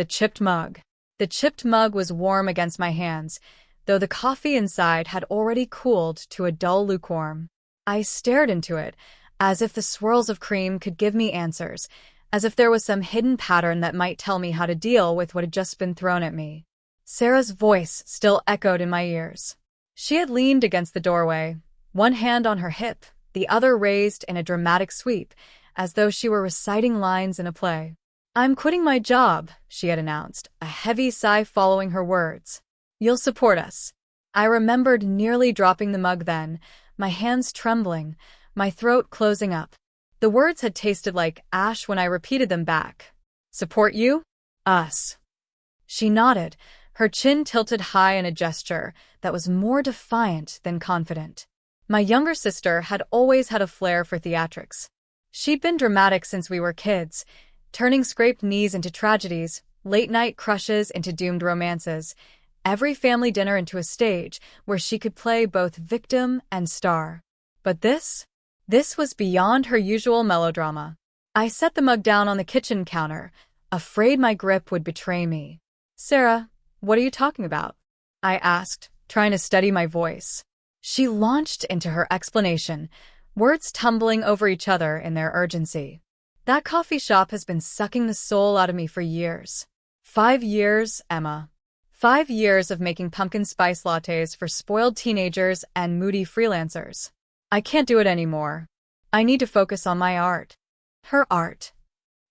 The chipped mug. The chipped mug was warm against my hands, though the coffee inside had already cooled to a dull lukewarm. I stared into it, as if the swirls of cream could give me answers, as if there was some hidden pattern that might tell me how to deal with what had just been thrown at me. Sarah's voice still echoed in my ears. She had leaned against the doorway, one hand on her hip, the other raised in a dramatic sweep, as though she were reciting lines in a play. "I'm quitting my job," she had announced, a heavy sigh following her words. "You'll support us." I remembered nearly dropping the mug then, my hands trembling, my throat closing up. The words had tasted like ash when I repeated them back. "Support you? Us." She nodded, her chin tilted high in a gesture that was more defiant than confident. My younger sister had always had a flair for theatrics. She'd been dramatic since we were kids, turning scraped knees into tragedies, late-night crushes into doomed romances, every family dinner into a stage where she could play both victim and star. But this was beyond her usual melodrama. I set the mug down on the kitchen counter, afraid my grip would betray me. "Sarah, what are you talking about?" I asked, trying to steady my voice. She launched into her explanation, words tumbling over each other in their urgency. "That coffee shop has been sucking the soul out of me for years. 5 years, Emma. 5 years of making pumpkin spice lattes for spoiled teenagers and moody freelancers. I can't do it anymore. I need to focus on my art." Her art.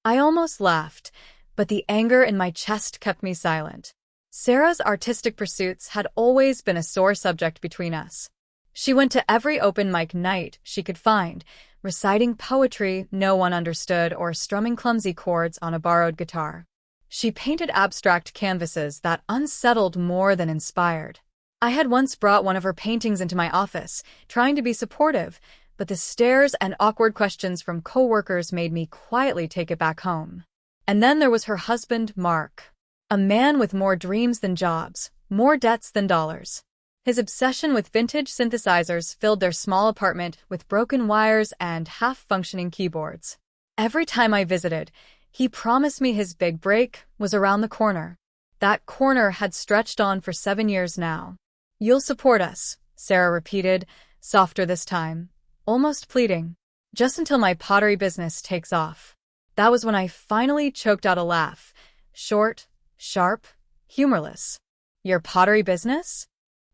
I almost laughed, but the anger in my chest kept me silent. Sarah's artistic pursuits had always been a sore subject between us. She went to every open mic night she could find, reciting poetry no one understood or strumming clumsy chords on a borrowed guitar. She painted abstract canvases that unsettled more than inspired. I had once brought one of her paintings into my office, trying to be supportive, but the stares and awkward questions from coworkers made me quietly take it back home. And then there was her husband, Mark. A man with more dreams than jobs, more debts than dollars. His obsession with vintage synthesizers filled their small apartment with broken wires and half-functioning keyboards. Every time I visited, he promised me his big break was around the corner. That corner had stretched on for 7 years now. "You'll support us," Sarah repeated, softer this time, almost pleading. "Just until my pottery business takes off." That was when I finally choked out a laugh. Short, sharp, humorless. "Your pottery business?"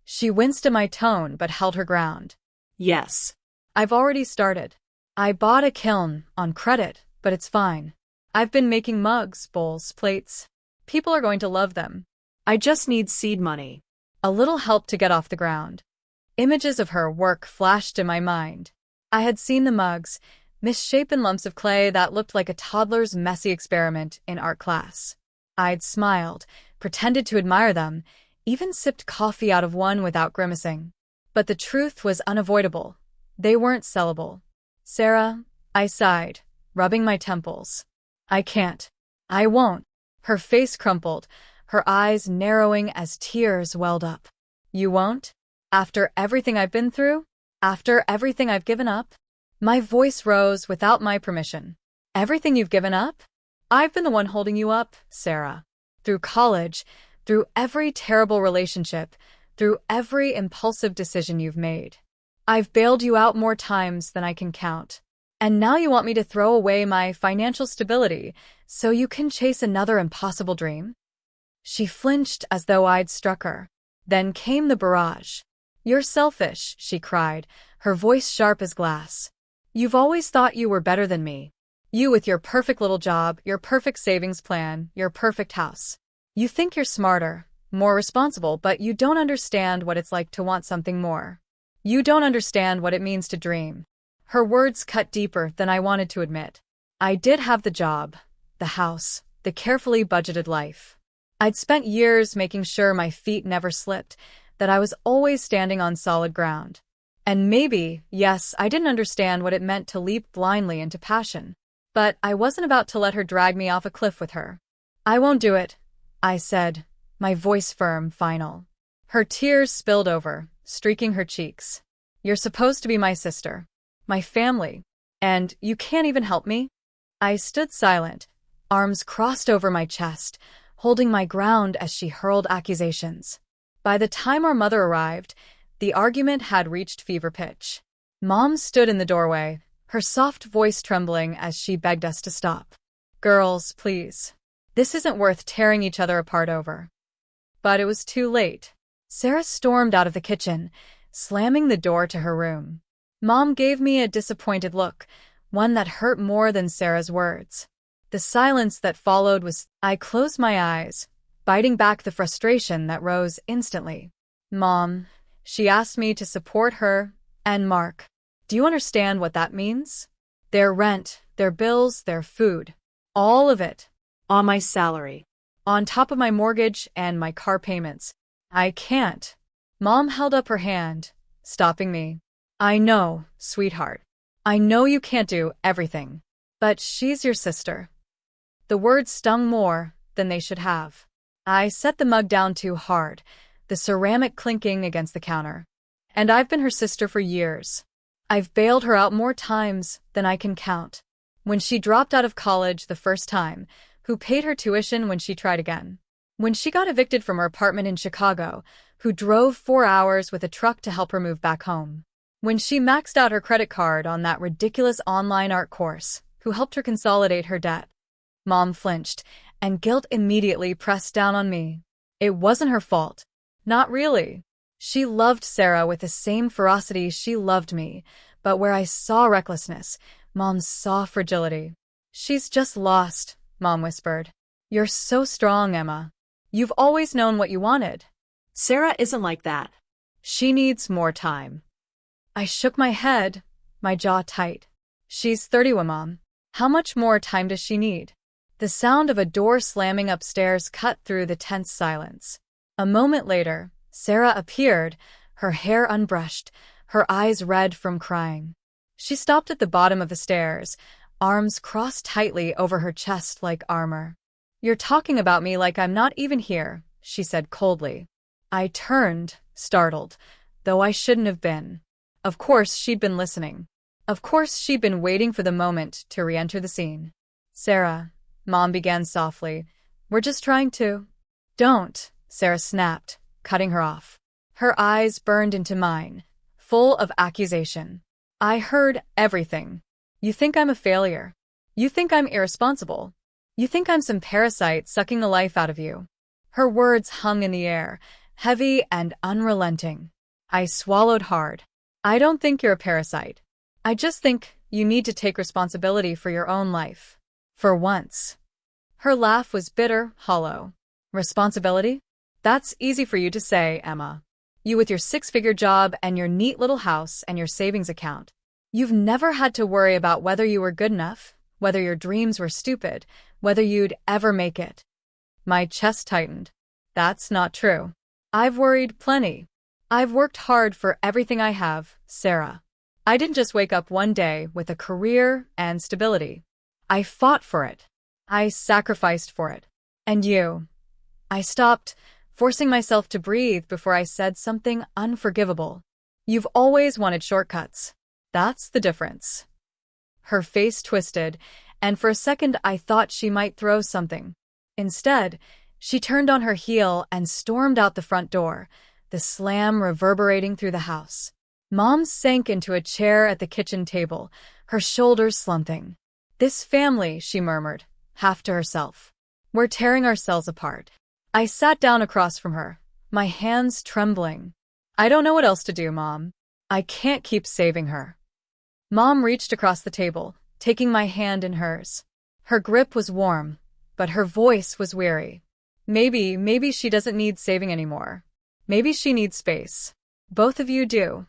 She winced at my tone but held her ground. "Yes. I've already started. I bought a kiln, on credit, but it's fine. I've been making mugs, bowls, plates. People are going to love them. I just need seed money. A little help to get off the ground." Images of her work flashed in my mind. I had seen the mugs, misshapen lumps of clay that looked like a toddler's messy experiment in art class. I'd smiled, pretended to admire them, even sipped coffee out of one without grimacing. But the truth was unavoidable. They weren't sellable. "Sarah," I sighed, rubbing my temples. "I can't. I won't." Her face crumpled, her eyes narrowing as tears welled up. "You won't? After everything I've been through? After everything I've given up?" My voice rose without my permission. "Everything you've given up? I've been the one holding you up, Sarah. Through college, through every terrible relationship, through every impulsive decision you've made. I've bailed you out more times than I can count. And now you want me to throw away my financial stability so you can chase another impossible dream?" She flinched as though I'd struck her. Then came the barrage. "You're selfish," she cried, her voice sharp as glass. "You've always thought you were better than me. You with your perfect little job, your perfect savings plan, your perfect house. You think you're smarter, more responsible, but you don't understand what it's like to want something more. You don't understand what it means to dream." Her words cut deeper than I wanted to admit. I did have the job, the house, the carefully budgeted life. I'd spent years making sure my feet never slipped, that I was always standing on solid ground. And maybe, yes, I didn't understand what it meant to leap blindly into passion. But I wasn't about to let her drag me off a cliff with her. "I won't do it," I said, my voice firm, final. Her tears spilled over, streaking her cheeks. "You're supposed to be my sister, my family, and you can't even help me?" I stood silent, arms crossed over my chest, holding my ground as she hurled accusations. By the time our mother arrived, the argument had reached fever pitch. Mom stood in the doorway, her soft voice trembling as she begged us to stop. "Girls, please. This isn't worth tearing each other apart over." But it was too late. Sarah stormed out of the kitchen, slamming the door to her room. Mom gave me a disappointed look, one that hurt more than Sarah's words. The silence that followed was... I closed my eyes, biting back the frustration that rose instantly. "Mom," she asked me to support her and Mark. "Do you understand what that means? Their rent, their bills, their food. All of it. On my salary. On top of my mortgage and my car payments. I can't." Mom held up her hand, stopping me. "I know, sweetheart. I know you can't do everything. But she's your sister." The words stung more than they should have. I set the mug down too hard, the ceramic clinking against the counter. "And I've been her sister for years. I've bailed her out more times than I can count. When she dropped out of college the first time, who paid her tuition when she tried again? When she got evicted from her apartment in Chicago, who drove 4 hours with a truck to help her move back home? When she maxed out her credit card on that ridiculous online art course, who helped her consolidate her debt?" Mom flinched, and guilt immediately pressed down on me. It wasn't her fault. Not really. She loved Sarah with the same ferocity she loved me, but where I saw recklessness, Mom saw fragility. "She's just lost," Mom whispered. "You're so strong, Emma. You've always known what you wanted." "Sarah isn't like that." "She needs more time." I shook my head, my jaw tight. "She's 31, Mom. How much more time does she need?" The sound of a door slamming upstairs cut through the tense silence. A moment later, Sarah appeared, her hair unbrushed, her eyes red from crying. She stopped at the bottom of the stairs, arms crossed tightly over her chest like armor. "You're talking about me like I'm not even here," she said coldly. I turned, startled, though I shouldn't have been. Of course she'd been listening. Of course she'd been waiting for the moment to re-enter the scene. "Sarah," Mom began softly, "we're just trying to—" "Don't," Sarah snapped, cutting her off. Her eyes burned into mine, full of accusation. "I heard everything. You think I'm a failure. You think I'm irresponsible. You think I'm some parasite sucking the life out of you." Her words hung in the air, heavy and unrelenting. I swallowed hard. "I don't think you're a parasite. I just think you need to take responsibility for your own life. For once." Her laugh was bitter, hollow. "Responsibility? That's easy for you to say, Emma. You with your 6-figure job and your neat little house and your savings account. You've never had to worry about whether you were good enough, whether your dreams were stupid, whether you'd ever make it." My chest tightened. "That's not true. I've worried plenty. I've worked hard for everything I have, Sarah. I didn't just wake up one day with a career and stability. I fought for it. I sacrificed for it. And you." I stopped, forcing myself to breathe before I said something unforgivable. "You've always wanted shortcuts. That's the difference." Her face twisted, and for a second I thought she might throw something. Instead, she turned on her heel and stormed out the front door, the slam reverberating through the house. Mom sank into a chair at the kitchen table, her shoulders slumping. "This family," she murmured, half to herself. "We're tearing ourselves apart." I sat down across from her, my hands trembling. "I don't know what else to do, Mom. I can't keep saving her." Mom reached across the table, taking my hand in hers. Her grip was warm, but her voice was weary. Maybe she doesn't need saving anymore. Maybe she needs space. Both of you do."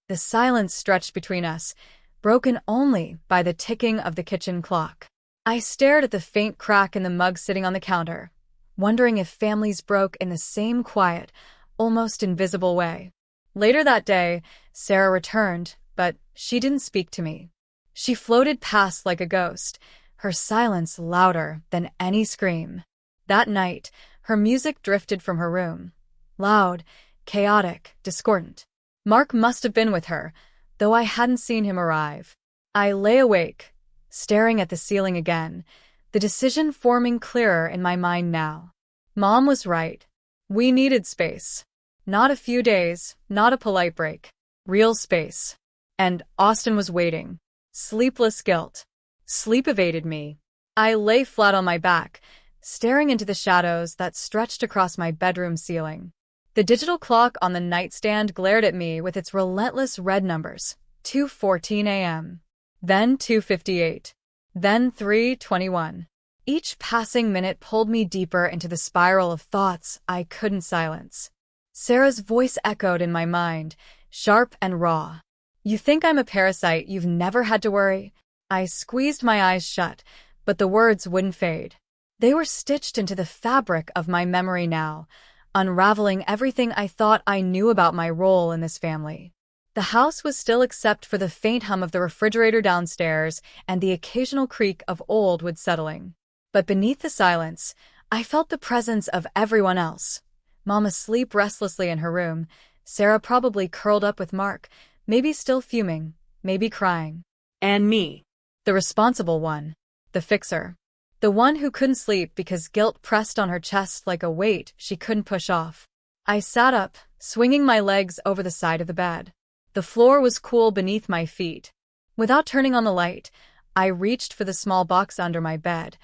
The silence stretched between us, broken only by the ticking of the kitchen clock. I stared at the faint crack in the mug sitting on the counter, wondering if families broke in the same quiet, almost invisible way. Later that day, Sarah returned, but she didn't speak to me. She floated past like a ghost, her silence louder than any scream. That night, her music drifted from her room. Loud, chaotic, discordant. Mark must have been with her, though I hadn't seen him arrive. I lay awake, staring at the ceiling again, the decision forming clearer in my mind now. Mom was right. We needed space. Not a few days, not a polite break. Real space. And Austin was waiting. Sleepless guilt. Sleep evaded me. I lay flat on my back, staring into the shadows that stretched across my bedroom ceiling. The digital clock on the nightstand glared at me with its relentless red numbers. 2:14 a.m. Then 2:58. Then 3:21. Each passing minute pulled me deeper into the spiral of thoughts I couldn't silence. Sarah's voice echoed in my mind, sharp and raw. You think I'm a parasite you've never had to worry? I squeezed my eyes shut, but the words wouldn't fade. They were stitched into the fabric of my memory now, unraveling everything I thought I knew about my role in this family. The house was still except for the faint hum of the refrigerator downstairs and the occasional creak of old wood settling. But beneath the silence, I felt the presence of everyone else. Mom asleep restlessly in her room, Sarah probably curled up with Mark, maybe still fuming, maybe crying. And me. The responsible one. The fixer. The one who couldn't sleep because guilt pressed on her chest like a weight she couldn't push off. I sat up, swinging my legs over the side of the bed. The floor was cool beneath my feet. Without turning on the light, I reached for the small box under my bed,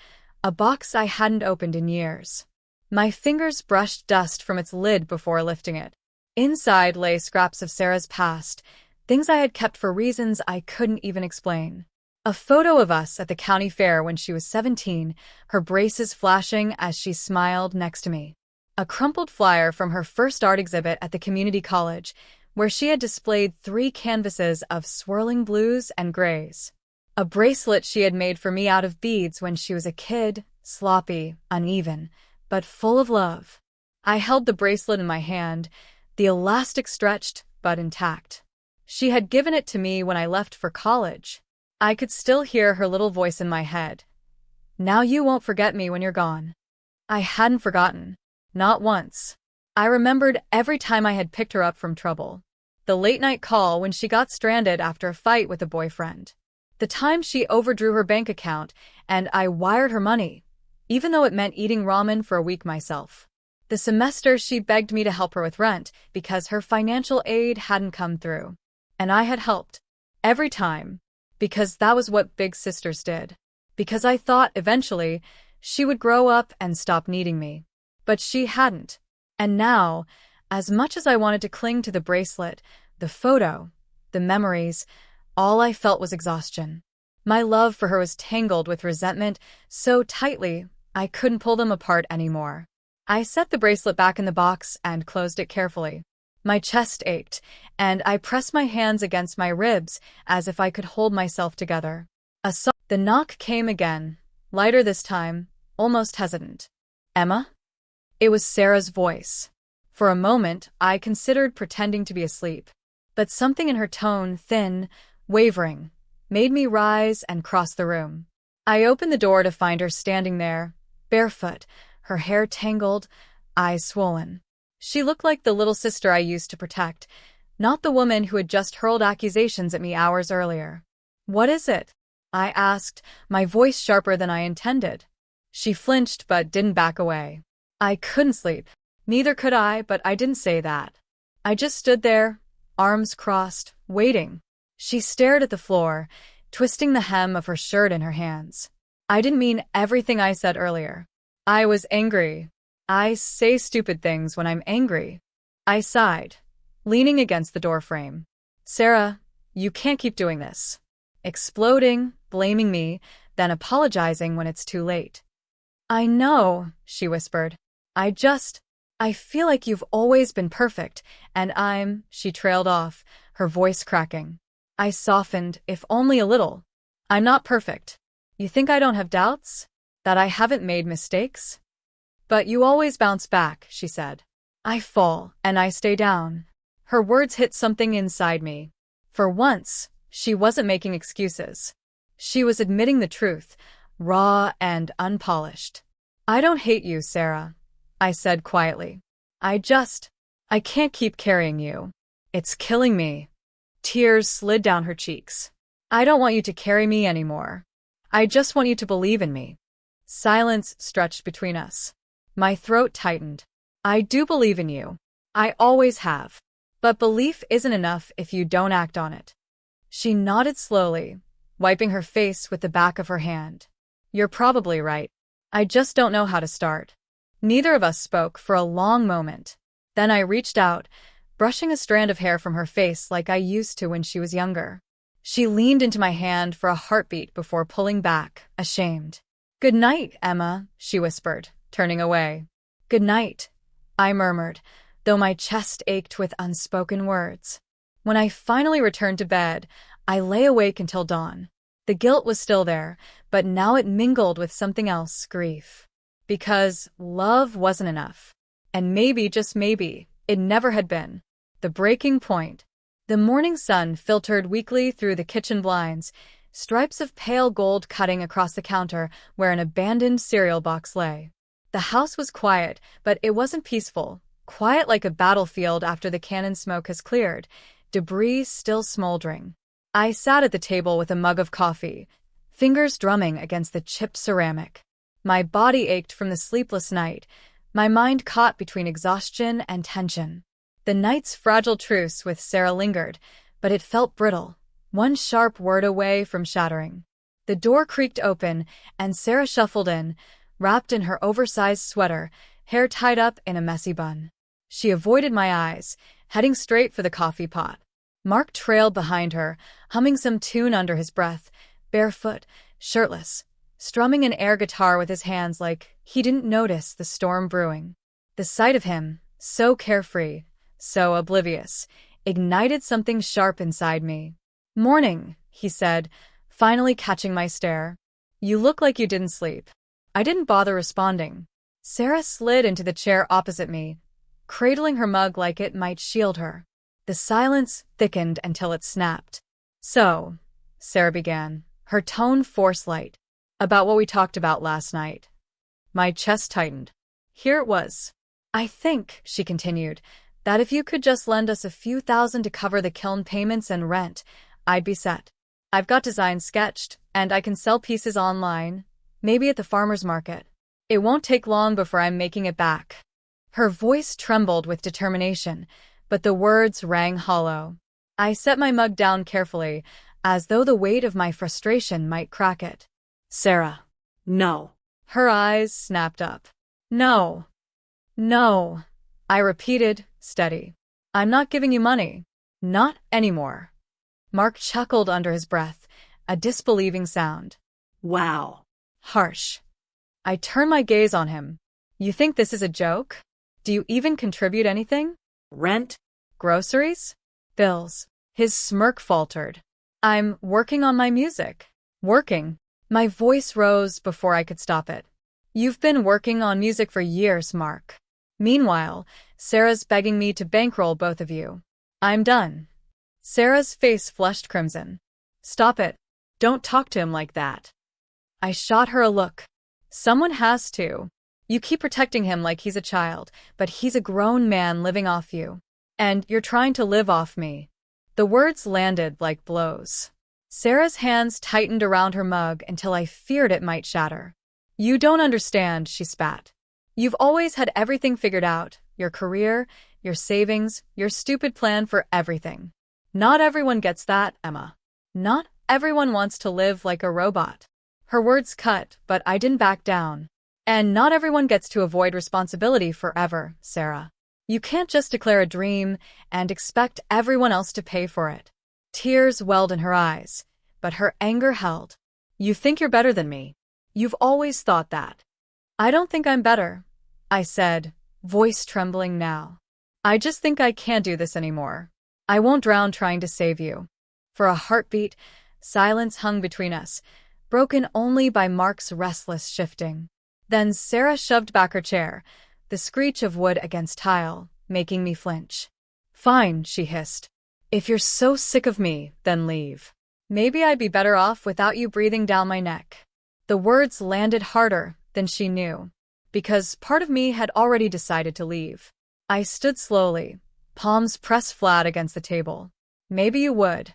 a box I hadn't opened in years. My fingers brushed dust from its lid before lifting it. Inside lay scraps of Sarah's past, things I had kept for reasons I couldn't even explain. A photo of us at the county fair when she was 17, her braces flashing as she smiled next to me. A crumpled flyer from her first art exhibit at the community college, where she had displayed 3 canvases of swirling blues and grays. A bracelet she had made for me out of beads when she was a kid, sloppy, uneven, but full of love. I held the bracelet in my hand, the elastic stretched but intact. She had given it to me when I left for college. I could still hear her little voice in my head. Now you won't forget me when you're gone. I hadn't forgotten. Not once. I remembered every time I had picked her up from trouble. The late-night call when she got stranded after a fight with a boyfriend. The time she overdrew her bank account and I wired her money, even though it meant eating ramen for a week myself. The semester she begged me to help her with rent because her financial aid hadn't come through. And I had helped. Every time. Because that was what big sisters did. Because I thought, eventually, she would grow up and stop needing me. But she hadn't. And now, as much as I wanted to cling to the bracelet, the photo, the memories, all I felt was exhaustion. My love for her was tangled with resentment so tightly I couldn't pull them apart anymore. I set the bracelet back in the box and closed it carefully. My chest ached, and I pressed my hands against my ribs as if I could hold myself together. The knock came again, lighter this time, almost hesitant. Emma? It was Sarah's voice. For a moment, I considered pretending to be asleep. But something in her tone, thin, wavering, made me rise and cross the room. I opened the door to find her standing there, barefoot, her hair tangled, eyes swollen. She looked like the little sister I used to protect, not the woman who had just hurled accusations at me hours earlier. What is it? I asked, my voice sharper than I intended. She flinched but didn't back away. I couldn't sleep. Neither could I, but I didn't say that. I just stood there, arms crossed, waiting. She stared at the floor, twisting the hem of her shirt in her hands. I didn't mean everything I said earlier. I was angry. I say stupid things when I'm angry. I sighed, leaning against the doorframe. Sarah, you can't keep doing this. Exploding, blaming me, then apologizing when it's too late. I know, she whispered. I feel like you've always been perfect, and she trailed off, her voice cracking. I softened, if only a little. I'm not perfect. You think I don't have doubts? That I haven't made mistakes? But you always bounce back, she said. I fall, and I stay down. Her words hit something inside me. For once, she wasn't making excuses. She was admitting the truth, raw and unpolished. I don't hate you, Sarah, I said quietly. I can't keep carrying you. It's killing me. Tears slid down her cheeks. I don't want you to carry me anymore. I just want you to believe in me. Silence stretched between us. My throat tightened. I do believe in you. I always have. But belief isn't enough if you don't act on it. She nodded slowly, wiping her face with the back of her hand. You're probably right. I just don't know how to start. Neither of us spoke for a long moment. Then I reached out, brushing a strand of hair from her face like I used to when she was younger. She leaned into my hand for a heartbeat before pulling back, ashamed. Good night, Emma, she whispered, turning away. Good night, I murmured, though my chest ached with unspoken words. When I finally returned to bed, I lay awake until dawn. The guilt was still there, but now it mingled with something else, grief. Because love wasn't enough. And maybe, just maybe, it never had been. The breaking point. The morning sun filtered weakly through the kitchen blinds, stripes of pale gold cutting across the counter where an abandoned cereal box lay. The house was quiet, but it wasn't peaceful. Quiet like a battlefield after the cannon smoke has cleared, debris still smoldering. I sat at the table with a mug of coffee, fingers drumming against the chipped ceramic. My body ached from the sleepless night, my mind caught between exhaustion and tension. The night's fragile truce with Sarah lingered, but it felt brittle, one sharp word away from shattering. The door creaked open, and Sarah shuffled in, wrapped in her oversized sweater, hair tied up in a messy bun. She avoided my eyes, heading straight for the coffee pot. Mark trailed behind her, humming some tune under his breath, barefoot, shirtless, strumming an air guitar with his hands like he didn't notice the storm brewing. The sight of him, so carefree, so oblivious, ignited something sharp inside me. Morning, he said, finally catching my stare. You look like you didn't sleep. I didn't bother responding. Sarah slid into the chair opposite me, cradling her mug like it might shield her. The silence thickened until it snapped. So, Sarah began, her tone force-light, about what we talked about last night. My chest tightened. Here it was. I think, she continued, that if you could just lend us a few thousand to cover the kiln payments and rent, I'd be set. I've got designs sketched, and I can sell pieces online, maybe at the farmer's market. It won't take long before I'm making it back. Her voice trembled with determination, but the words rang hollow. I set my mug down carefully, as though the weight of my frustration might crack it. Sarah. No. Her eyes snapped up. No. No. I repeated, steady. I'm not giving you money. Not anymore. Mark chuckled under his breath, a disbelieving sound. Wow. Harsh. I turned my gaze on him. You think this is a joke? Do you even contribute anything? Rent? Groceries? Bills. His smirk faltered. I'm working on my music. Working. My voice rose before I could stop it. You've been working on music for years, Mark. Meanwhile, Sarah's begging me to bankroll both of you. I'm done. Sarah's face flushed crimson. Stop it. Don't talk to him like that. I shot her a look. Someone has to. You keep protecting him like he's a child, but he's a grown man living off you. And you're trying to live off me. The words landed like blows. Sarah's hands tightened around her mug until I feared it might shatter. You don't understand, she spat. You've always had everything figured out, your career, your savings, your stupid plan for everything. Not everyone gets that, Emma. Not everyone wants to live like a robot. Her words cut, but I didn't back down. And not everyone gets to avoid responsibility forever, Sarah. You can't just declare a dream and expect everyone else to pay for it. Tears welled in her eyes, but her anger held. You think you're better than me. You've always thought that. I don't think I'm better, I said, voice trembling now. I just think I can't do this anymore. I won't drown trying to save you. For a heartbeat, silence hung between us, broken only by Mark's restless shifting. Then Sarah shoved back her chair, the screech of wood against tile, making me flinch. Fine, she hissed. If you're so sick of me, then leave. Maybe I'd be better off without you breathing down my neck. The words landed harder than she knew, because part of me had already decided to leave. I stood slowly, palms pressed flat against the table. Maybe you would.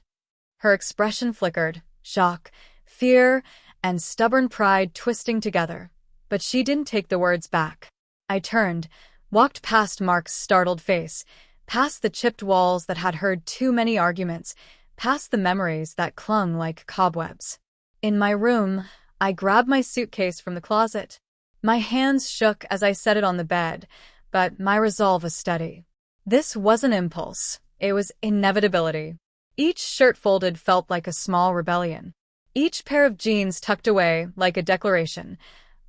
Her expression flickered, shock, fear, and stubborn pride twisting together, but she didn't take the words back. I turned, walked past Mark's startled face, past the chipped walls that had heard too many arguments, past the memories that clung like cobwebs. In my room, I grabbed my suitcase from the closet. My hands shook as I set it on the bed, but my resolve was steady. This wasn't impulse. It was inevitability. Each shirt folded felt like a small rebellion. Each pair of jeans tucked away like a declaration.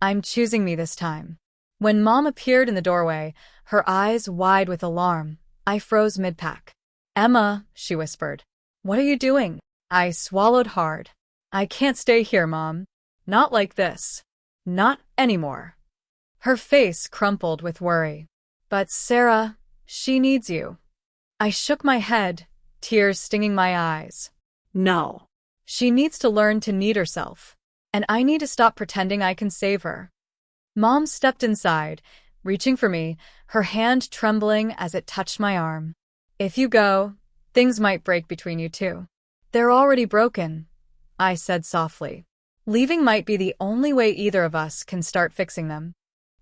I'm choosing me this time. When Mom appeared in the doorway, her eyes wide with alarm, I froze mid-pack. "Emma," she whispered. "What are you doing?" I swallowed hard. "I can't stay here, Mom. Not like this. Not anymore." Her face crumpled with worry. "But Sarah, she needs you." I shook my head, tears stinging my eyes. No. "She needs to learn to need herself. And I need to stop pretending I can save her." Mom stepped inside, reaching for me, her hand trembling as it touched my arm. "If you go, things might break between you two." "They're already broken," I said softly. "Leaving might be the only way either of us can start fixing them."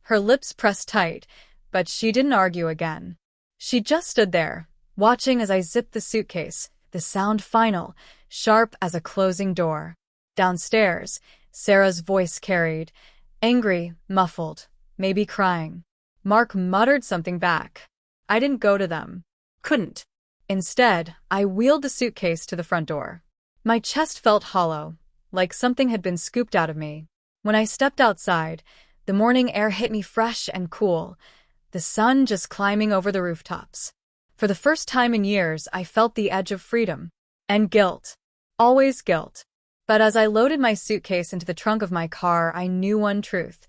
Her lips pressed tight, but she didn't argue again. She just stood there, watching as I zipped the suitcase, the sound final, sharp as a closing door. Downstairs, Sarah's voice carried, angry, muffled, maybe crying. Mark muttered something back. I didn't go to them. Couldn't. Instead, I wheeled the suitcase to the front door. My chest felt hollow, like something had been scooped out of me. When I stepped outside, the morning air hit me fresh and cool, the sun just climbing over the rooftops. For the first time in years, I felt the edge of freedom. And guilt. Always guilt. But as I loaded my suitcase into the trunk of my car, I knew one truth.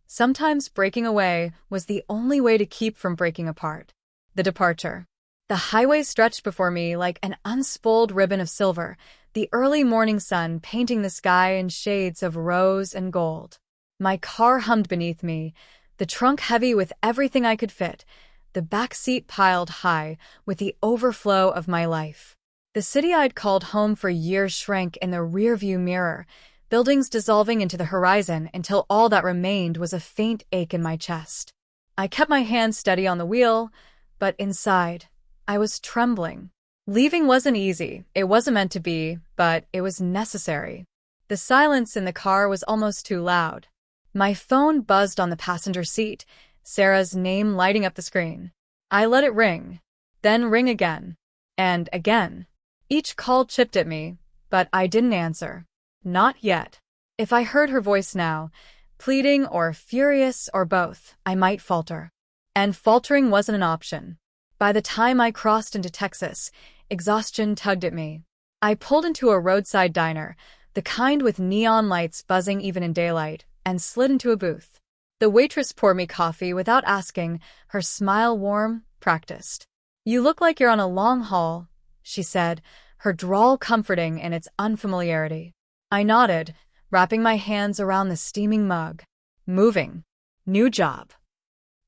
Sometimes breaking away was the only way to keep from breaking apart. The departure. The highway stretched before me like an unspooled ribbon of silver, the early morning sun painting the sky in shades of rose and gold. My car hummed beneath me, the trunk heavy with everything I could fit, the back seat piled high with the overflow of my life. The city I'd called home for years shrank in the rearview mirror, buildings dissolving into the horizon until all that remained was a faint ache in my chest. I kept my hand steady on the wheel, but inside, I was trembling. Leaving wasn't easy, it wasn't meant to be, but it was necessary. The silence in the car was almost too loud. My phone buzzed on the passenger seat, Sarah's name lighting up the screen. I let it ring, then ring again, and again. Each call chipped at me, but I didn't answer. Not yet. If I heard her voice now, pleading or furious or both, I might falter. And faltering wasn't an option. By the time I crossed into Texas, exhaustion tugged at me. I pulled into a roadside diner, the kind with neon lights buzzing even in daylight, and slid into a booth. The waitress poured me coffee without asking, her smile warm, practiced. "You look like you're on a long haul," she said, her drawl comforting in its unfamiliarity. I nodded, wrapping my hands around the steaming mug. "Moving. New job."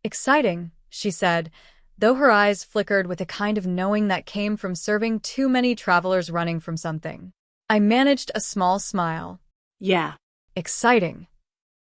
"Exciting," she said, though her eyes flickered with a kind of knowing that came from serving too many travelers running from something. I managed a small smile. "Yeah." "Exciting."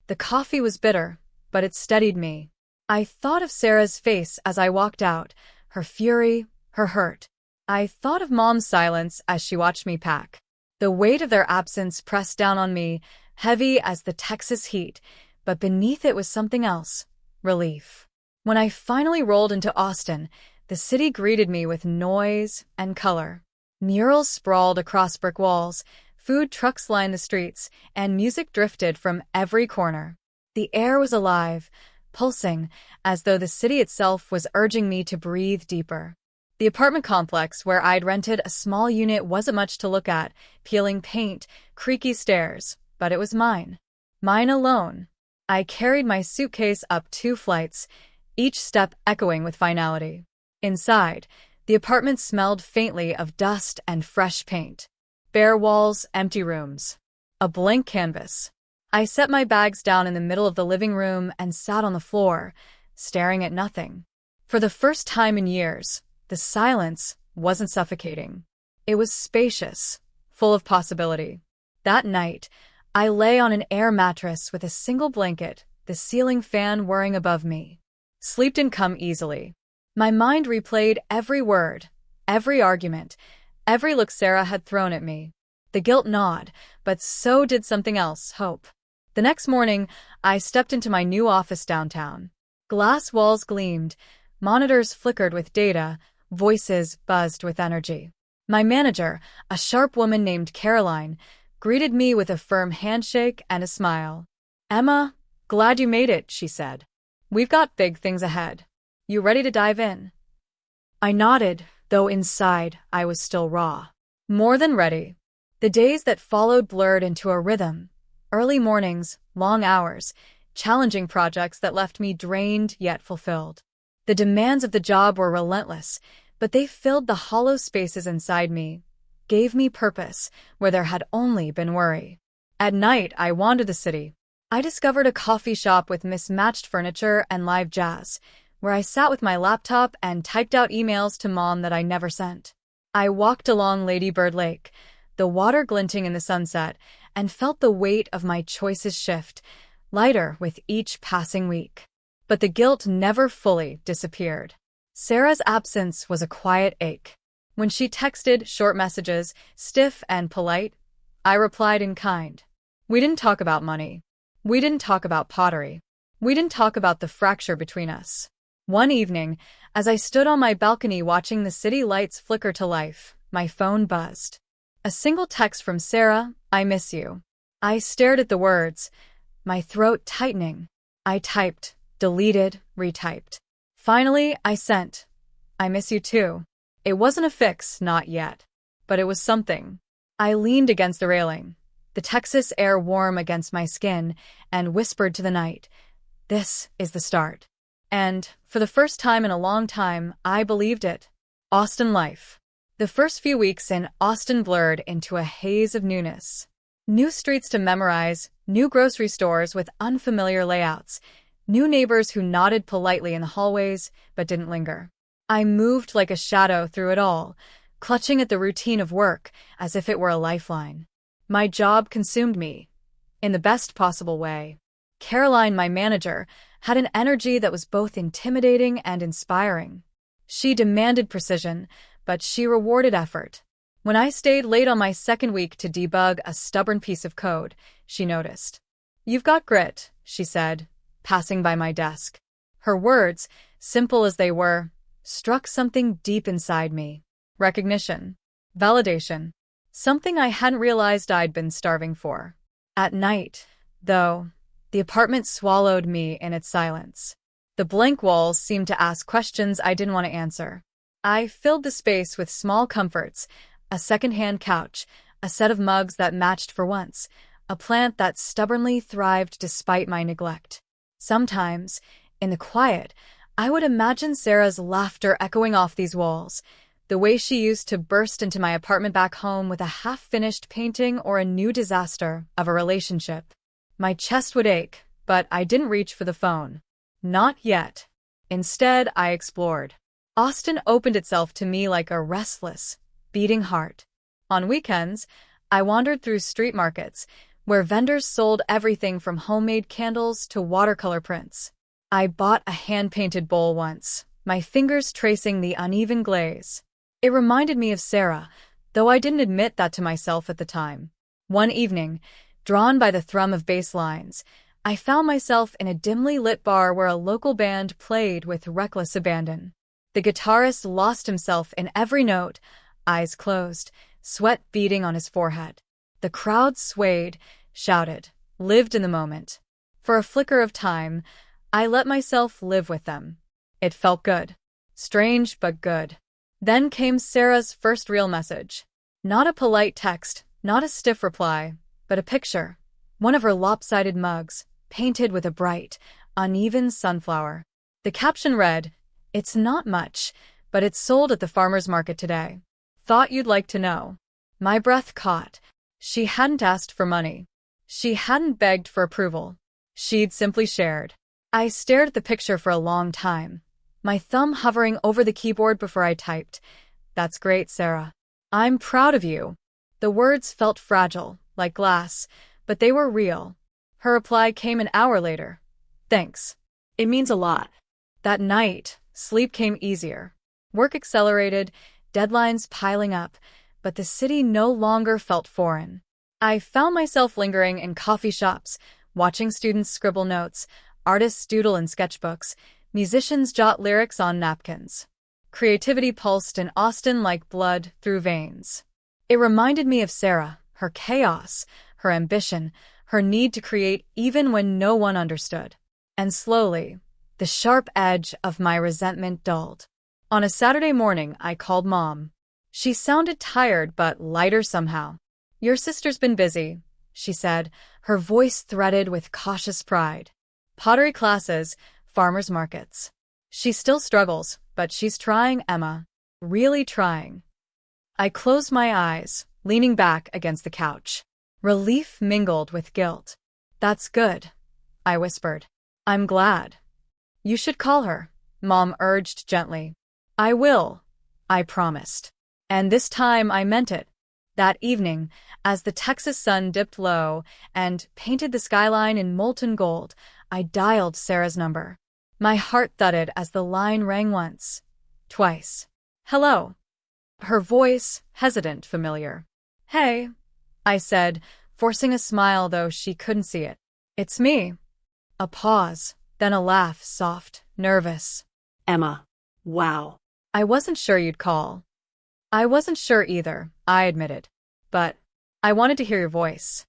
The coffee was bitter, but it steadied me. I thought of Sarah's face as I walked out, her fury, her hurt. I thought of Mom's silence as she watched me pack. The weight of their absence pressed down on me, heavy as the Texas heat, but beneath it was something else, relief. When I finally rolled into Austin, the city greeted me with noise and color. Murals sprawled across brick walls, food trucks lined the streets, and music drifted from every corner. The air was alive, pulsing, as though the city itself was urging me to breathe deeper. The apartment complex where I'd rented a small unit wasn't much to look at, peeling paint, creaky stairs, but it was mine. Mine alone. I carried my suitcase up 2 flights, each step echoing with finality. Inside, the apartment smelled faintly of dust and fresh paint. Bare walls, empty rooms. A blank canvas. I set my bags down in the middle of the living room and sat on the floor, staring at nothing. For the first time in years, the silence wasn't suffocating. It was spacious, full of possibility. That night, I lay on an air mattress with a single blanket, the ceiling fan whirring above me. Sleep didn't come easily. My mind replayed every word, every argument, every look Sarah had thrown at me. The guilt gnawed, but so did something else, hope. The next morning, I stepped into my new office downtown. Glass walls gleamed, monitors flickered with data, voices buzzed with energy. My manager, a sharp woman named Caroline, greeted me with a firm handshake and a smile. "Emma, glad you made it," she said. "We've got big things ahead. You ready to dive in?" I nodded, though inside I was still raw. More than ready. The days that followed blurred into a rhythm. Early mornings, long hours, challenging projects that left me drained yet fulfilled. The demands of the job were relentless, but they filled the hollow spaces inside me, gave me purpose where there had only been worry. At night, I wandered the city. I discovered a coffee shop with mismatched furniture and live jazz, where I sat with my laptop and typed out emails to Mom that I never sent. I walked along Lady Bird Lake, the water glinting in the sunset, and felt the weight of my choices shift, lighter with each passing week. But the guilt never fully disappeared. Sarah's absence was a quiet ache. When she texted short messages, stiff and polite, I replied in kind. We didn't talk about money. We didn't talk about pottery. We didn't talk about the fracture between us. One evening, as I stood on my balcony watching the city lights flicker to life, my phone buzzed. A single text from Sarah, "I miss you." I stared at the words, my throat tightening. I typed, deleted, retyped. Finally, I sent, "I miss you too." It wasn't a fix, not yet. But it was something. I leaned against the railing, the Texas air warm against my skin, and whispered to the night, "This is the start." And, for the first time in a long time, I believed it. Austin life. The first few weeks in Austin blurred into a haze of newness. New streets to memorize, new grocery stores with unfamiliar layouts, new neighbors who nodded politely in the hallways but didn't linger. I moved like a shadow through it all, clutching at the routine of work as if it were a lifeline. My job consumed me, in the best possible way. Caroline, my manager, had an energy that was both intimidating and inspiring. She demanded precision, but she rewarded effort. When I stayed late on my second week to debug a stubborn piece of code, she noticed. "You've got grit," she said, passing by my desk. Her words, simple as they were, struck something deep inside me. Recognition. Validation. Something I hadn't realized I'd been starving for. At night, though, the apartment swallowed me in its silence. The blank walls seemed to ask questions I didn't want to answer. I filled the space with small comforts, a second-hand couch, a set of mugs that matched for once, a plant that stubbornly thrived despite my neglect. Sometimes, in the quiet, I would imagine Sarah's laughter echoing off these walls, the way she used to burst into my apartment back home with a half-finished painting or a new disaster of a relationship. My chest would ache, but I didn't reach for the phone. Not yet. Instead, I explored. Austin opened itself to me like a restless, beating heart. On weekends, I wandered through street markets, where vendors sold everything from homemade candles to watercolor prints. I bought a hand-painted bowl once, my fingers tracing the uneven glaze. It reminded me of Sarah, though I didn't admit that to myself at the time. One evening, drawn by the thrum of bass lines, I found myself in a dimly lit bar where a local band played with reckless abandon. The guitarist lost himself in every note, eyes closed, sweat beading on his forehead. The crowd swayed, shouted, lived in the moment. For a flicker of time, I let myself live with them. It felt good. Strange, but good. Then came Sarah's first real message. Not a polite text, not a stiff reply, but a picture. One of her lopsided mugs, painted with a bright, uneven sunflower. The caption read, "It's not much, but it's sold at the farmer's market today. Thought you'd like to know." My breath caught. She hadn't asked for money. She hadn't begged for approval. She'd simply shared. I stared at the picture for a long time, my thumb hovering over the keyboard before I typed. "That's great, Sarah. I'm proud of you." The words felt fragile, like glass, but they were real. Her reply came an hour later. "Thanks. It means a lot." That night, sleep came easier. Work accelerated, deadlines piling up, but the city no longer felt foreign. I found myself lingering in coffee shops, watching students scribble notes, artists doodle in sketchbooks, musicians jot lyrics on napkins. Creativity pulsed in Austin like blood through veins. It reminded me of Sarah, her chaos, her ambition, her need to create even when no one understood. And slowly, the sharp edge of my resentment dulled. On a Saturday morning, I called Mom. She sounded tired but lighter somehow. "Your sister's been busy," she said, her voice threaded with cautious pride. "Pottery classes, farmers markets. She still struggles, but she's trying, Emma. Really trying." I closed my eyes, leaning back against the couch. Relief mingled with guilt. "That's good," I whispered. "I'm glad." "You should call her," Mom urged gently. "I will," I promised. And this time I meant it. That evening, as the Texas sun dipped low and painted the skyline in molten gold, I dialed Sarah's number. My heart thudded as the line rang once, twice. "Hello." Her voice, hesitant, familiar. "Hey," I said, forcing a smile though she couldn't see it. "It's me." A pause, then a laugh, soft, nervous. Emma. Wow. "I wasn't sure you'd call." "I wasn't sure either," I admitted. "But I wanted to hear your voice."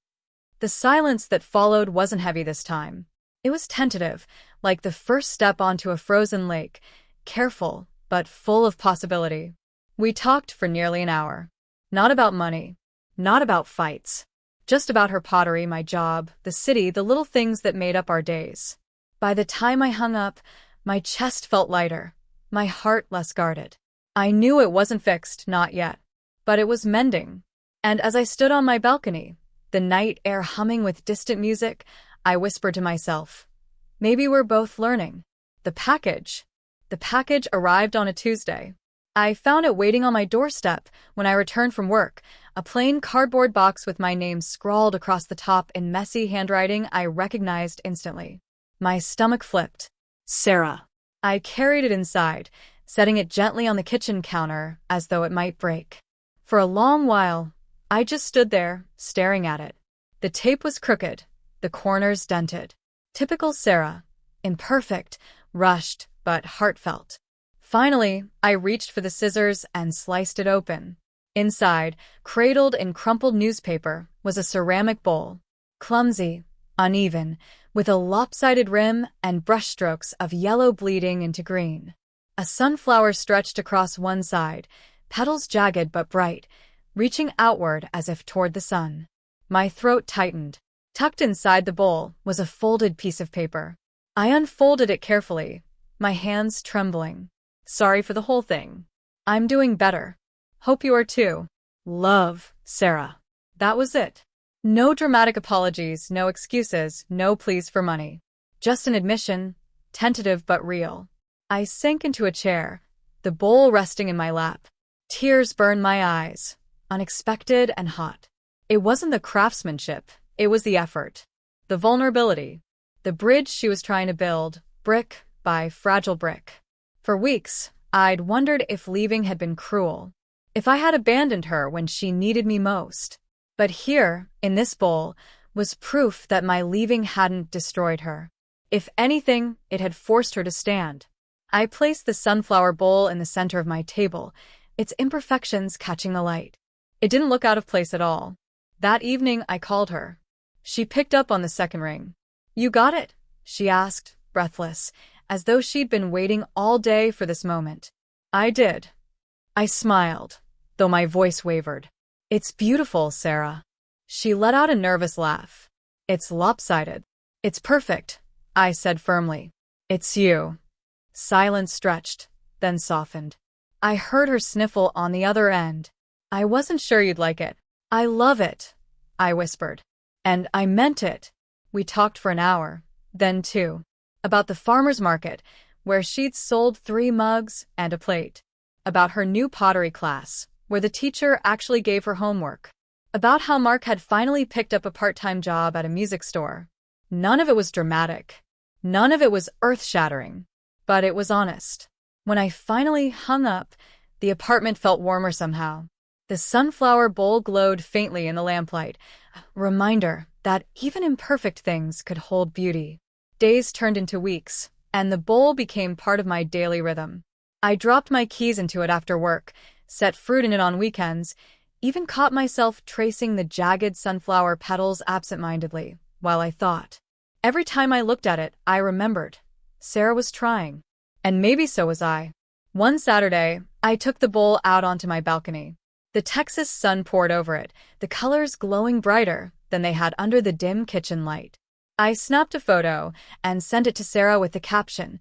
The silence that followed wasn't heavy this time. It was tentative, like the first step onto a frozen lake, careful, but full of possibility. We talked for nearly an hour. Not about money. Not about fights. Just about her pottery, my job, the city, the little things that made up our days. By the time I hung up, my chest felt lighter, my heart less guarded. I knew it wasn't fixed, not yet. But it was mending. And as I stood on my balcony, the night air humming with distant music, I whispered to myself, maybe we're both learning. The package arrived on a Tuesday. I found it waiting on my doorstep when I returned from work, a plain cardboard box with my name scrawled across the top in messy handwriting I recognized instantly. My stomach flipped. Sarah. I carried it inside, setting it gently on the kitchen counter as though it might break. For a long while, I just stood there, staring at it. The tape was crooked, the corners dented. Typical Sarah. Imperfect, rushed, but heartfelt. Finally, I reached for the scissors and sliced it open. Inside, cradled in crumpled newspaper, was a ceramic bowl. Clumsy, uneven, with a lopsided rim and brushstrokes of yellow bleeding into green. A sunflower stretched across one side, petals jagged but bright, reaching outward as if toward the sun. My throat tightened. Tucked inside the bowl was a folded piece of paper. I unfolded it carefully, my hands trembling. "Sorry for the whole thing. I'm doing better. Hope you are too. Love, Sarah." That was it. No dramatic apologies, no excuses, no pleas for money. Just an admission, tentative but real. I sank into a chair, the bowl resting in my lap. Tears burned my eyes, unexpected and hot. It wasn't the craftsmanship, it was the effort. The vulnerability. The bridge she was trying to build, brick by fragile brick. For weeks, I'd wondered if leaving had been cruel, if I had abandoned her when she needed me most. But here, in this bowl, was proof that my leaving hadn't destroyed her. If anything, it had forced her to stand. I placed the sunflower bowl in the center of my table, its imperfections catching the light. It didn't look out of place at all. That evening, I called her. She picked up on the second ring. "You got it?" she asked, breathless, as though she'd been waiting all day for this moment. "I did." I smiled, though my voice wavered. "It's beautiful, Sarah." She let out a nervous laugh. "It's lopsided." "It's perfect," I said firmly. "It's you." Silence stretched, then softened. I heard her sniffle on the other end. "I wasn't sure you'd like it." "I love it," I whispered. And I meant it. We talked for an hour, then 2. About the farmer's market, where she'd sold 3 mugs and a plate. About her new pottery class, where the teacher actually gave her homework. About how Mark had finally picked up a part-time job at a music store. None of it was dramatic. None of it was earth-shattering. but it was honest. When I finally hung up, the apartment felt warmer somehow. The sunflower bowl glowed faintly in the lamplight, a reminder that even imperfect things could hold beauty. Days turned into weeks, and the bowl became part of my daily rhythm. I dropped my keys into it after work, set fruit in it on weekends, even caught myself tracing the jagged sunflower petals absent-mindedly, while I thought. Every time I looked at it, I remembered. Sarah was trying. And maybe so was I. One Saturday, I took the bowl out onto my balcony. The Texas sun poured over it, the colors glowing brighter than they had under the dim kitchen light. I snapped a photo and sent it to Sarah with the caption,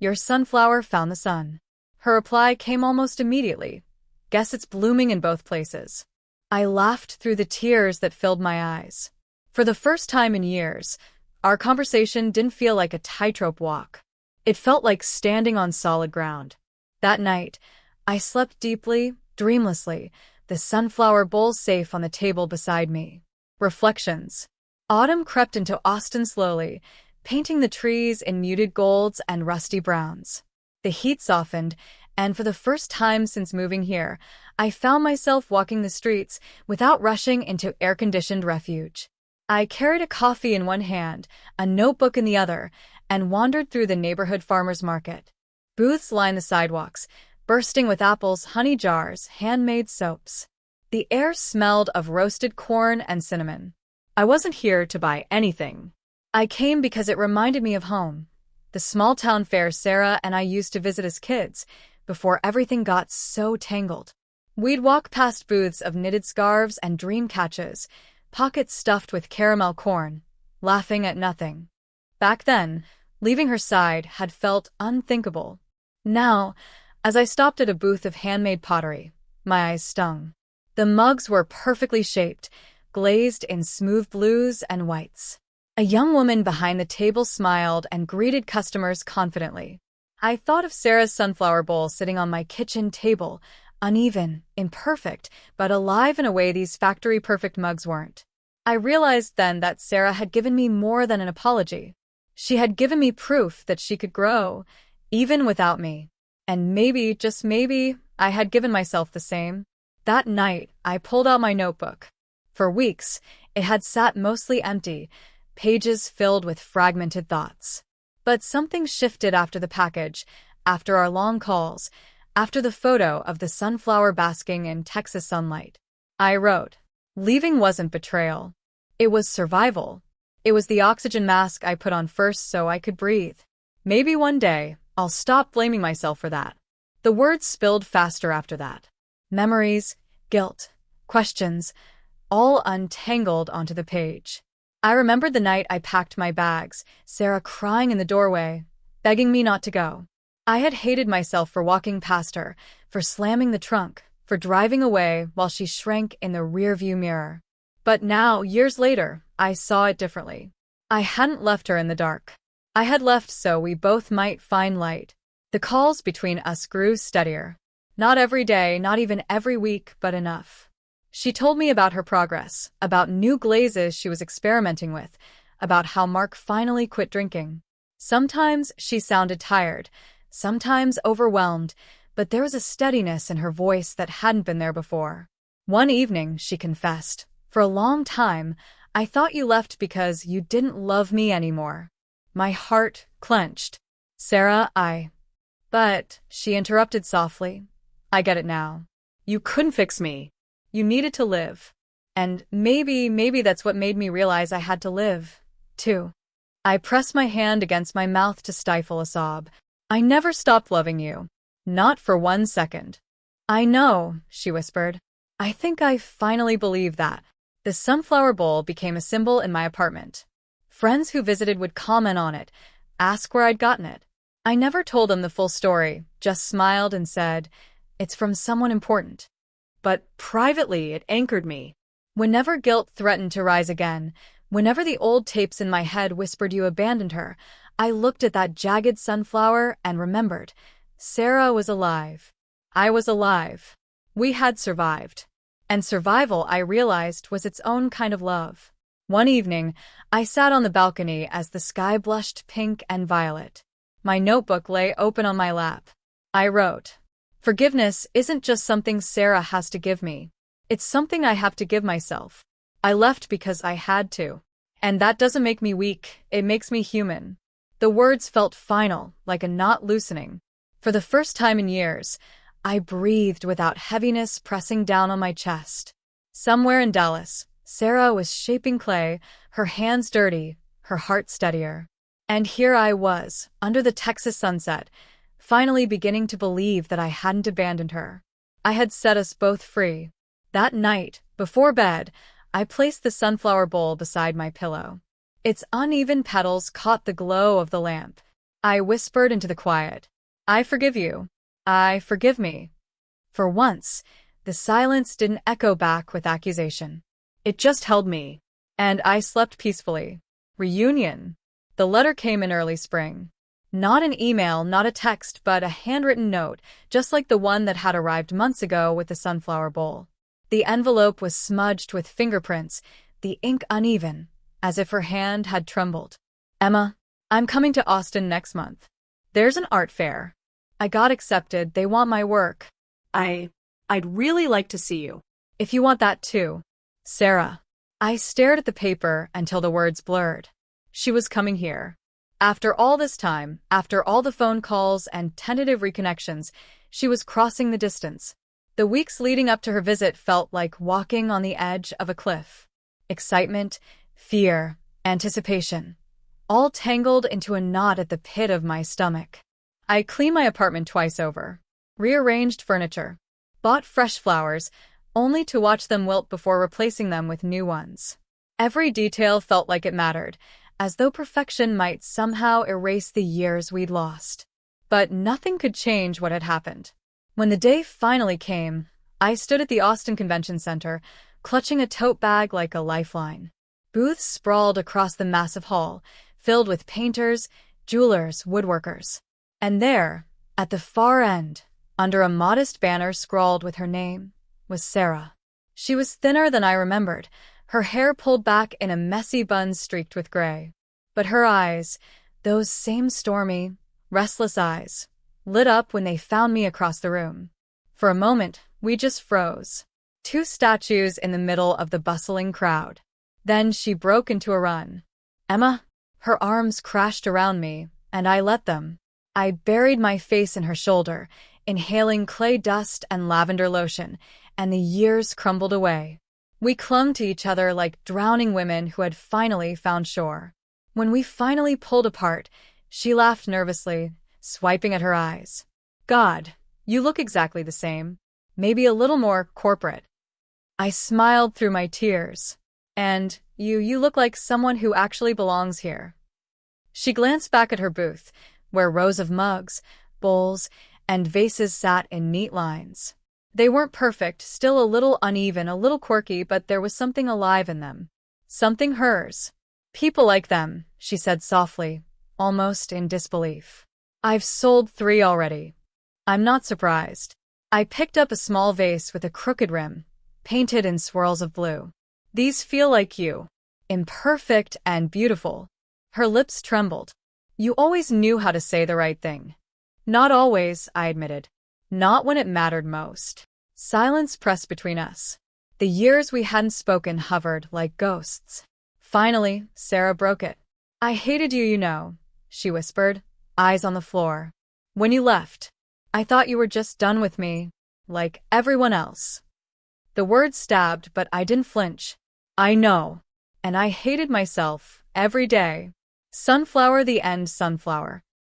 "Your sunflower found the sun." Her reply came almost immediately. "Guess it's blooming in both places." I laughed through the tears that filled my eyes. For the first time in years, our conversation didn't feel like a tightrope walk. It felt like standing on solid ground. That night, I slept deeply, dreamlessly, the sunflower bowl safe on the table beside me. Reflections. Autumn crept into Austin slowly, painting the trees in muted golds and rusty browns. The heat softened, and for the first time since moving here, I found myself walking the streets without rushing into air-conditioned refuge. I carried a coffee in one hand, a notebook in the other, and wandered through the neighborhood farmers market. Booths lined the sidewalks, bursting with apples, honey jars, handmade soaps. The air smelled of roasted corn and cinnamon. I wasn't here to buy anything. I came because it reminded me of home, the small-town fair Sarah and I used to visit as kids, before everything got so tangled. We'd walk past booths of knitted scarves and dream catches, pockets stuffed with caramel corn, laughing at nothing. Back then, leaving her side had felt unthinkable. Now, as I stopped at a booth of handmade pottery, my eyes stung. The mugs were perfectly shaped, glazed in smooth blues and whites. A young woman behind the table smiled and greeted customers confidently. I thought of Sarah's sunflower bowl sitting on my kitchen table, uneven, imperfect, but alive in a way these factory-perfect mugs weren't. I realized then that Sarah had given me more than an apology. She had given me proof that she could grow, even without me. And maybe, just maybe, I had given myself the same. That night, I pulled out my notebook. For weeks, it had sat mostly empty, pages filled with fragmented thoughts. But something shifted after the package, after our long calls, after the photo of the sunflower basking in Texas sunlight. I wrote, leaving wasn't betrayal. It was survival. It was the oxygen mask I put on first so I could breathe. Maybe one day, I'll stop blaming myself for that. The words spilled faster after that. Memories, guilt, questions, all untangled onto the page. I remembered the night I packed my bags, Sarah crying in the doorway, begging me not to go. I had hated myself for walking past her, for slamming the trunk, for driving away while she shrank in the rearview mirror. But now, years later, I saw it differently. I hadn't left her in the dark. I had left so we both might find light. The calls between us grew steadier. Not every day, not even every week, but enough. She told me about her progress, about new glazes she was experimenting with, about how Mark finally quit drinking. Sometimes she sounded tired, sometimes overwhelmed, but there was a steadiness in her voice that hadn't been there before. One evening, she confessed, "For a long time, I thought you left because you didn't love me anymore." My heart clenched. "Sarah, But," she interrupted softly, "I get it now. You couldn't fix me. You needed to live. And maybe that's what made me realize I had to live, too." I pressed my hand against my mouth to stifle a sob. "I never stopped loving you. Not for 1 second." "I know," she whispered. "I think I finally believe that." The sunflower bowl became a symbol in my apartment. Friends who visited would comment on it, ask where I'd gotten it. I never told them the full story, just smiled and said, "It's from someone important." But privately, it anchored me. Whenever guilt threatened to rise again, whenever the old tapes in my head whispered you abandoned her, I looked at that jagged sunflower and remembered. Sarah was alive. I was alive. We had survived. And survival, I realized, was its own kind of love. One evening, I sat on the balcony as the sky blushed pink and violet. My notebook lay open on my lap. I wrote, "Forgiveness isn't just something Sarah has to give me. It's something I have to give myself. I left because I had to. And that doesn't make me weak, it makes me human." The words felt final, like a knot loosening. For the first time in years, I breathed without heaviness pressing down on my chest. Somewhere in Dallas, Sarah was shaping clay, her hands dirty, her heart steadier. And here I was, under the Texas sunset, finally beginning to believe that I hadn't abandoned her. I had set us both free. That night, before bed, I placed the sunflower bowl beside my pillow. Its uneven petals caught the glow of the lamp. I whispered into the quiet, "I forgive you. I forgive me." For once, the silence didn't echo back with accusation. It just held me. And I slept peacefully. Reunion. The letter came in early spring. Not an email, not a text, but a handwritten note, just like the one that had arrived months ago with the sunflower bowl. The envelope was smudged with fingerprints, the ink uneven, as if her hand had trembled. "Emma, I'm coming to Austin next month. There's an art fair. I got accepted, they want my work. I'd really like to see you. If you want that too. Sarah." I stared at the paper until the words blurred. She was coming here. After all this time, after all the phone calls and tentative reconnections, she was crossing the distance. The weeks leading up to her visit felt like walking on the edge of a cliff. Excitement, fear, anticipation, all tangled into a knot at the pit of my stomach. I cleaned my apartment twice over, rearranged furniture, bought fresh flowers, only to watch them wilt before replacing them with new ones. Every detail felt like it mattered, as though perfection might somehow erase the years we'd lost. But nothing could change what had happened. When the day finally came, I stood at the Austin Convention Center, clutching a tote bag like a lifeline. Booths sprawled across the massive hall, filled with painters, jewelers, woodworkers. And there, at the far end, under a modest banner scrawled with her name, was Sarah. She was thinner than I remembered, her hair pulled back in a messy bun streaked with gray. But her eyes, those same stormy, restless eyes, lit up when they found me across the room. For a moment, we just froze. Two statues in the middle of the bustling crowd. Then she broke into a run. "Emma." Her arms crashed around me, and I let them. I buried my face in her shoulder, inhaling clay dust and lavender lotion, and the years crumbled away. We clung to each other like drowning women who had finally found shore. When we finally pulled apart, she laughed nervously, swiping at her eyes. "God, you look exactly the same. Maybe a little more corporate." I smiled through my tears. "And you look like someone who actually belongs here." She glanced back at her booth, where rows of mugs, bowls, and vases sat in neat lines. They weren't perfect, still a little uneven, a little quirky, but there was something alive in them. Something hers. "People like them," she said softly, almost in disbelief. "I've sold 3 already." I'm not surprised. I picked up a small vase with a crooked rim, painted in swirls of blue. "These feel like you. Imperfect and beautiful." Her lips trembled. "You always knew how to say the right thing." "Not always," I admitted. "Not when it mattered most." Silence pressed between us. The years we hadn't spoken hovered like ghosts. Finally, Sarah broke it. "I hated you, you know," she whispered, eyes on the floor. "When you left, I thought you were just done with me, like everyone else." The words stabbed, but I didn't flinch. "I know. And I hated myself, every day." Sunflower, the end, sunflower.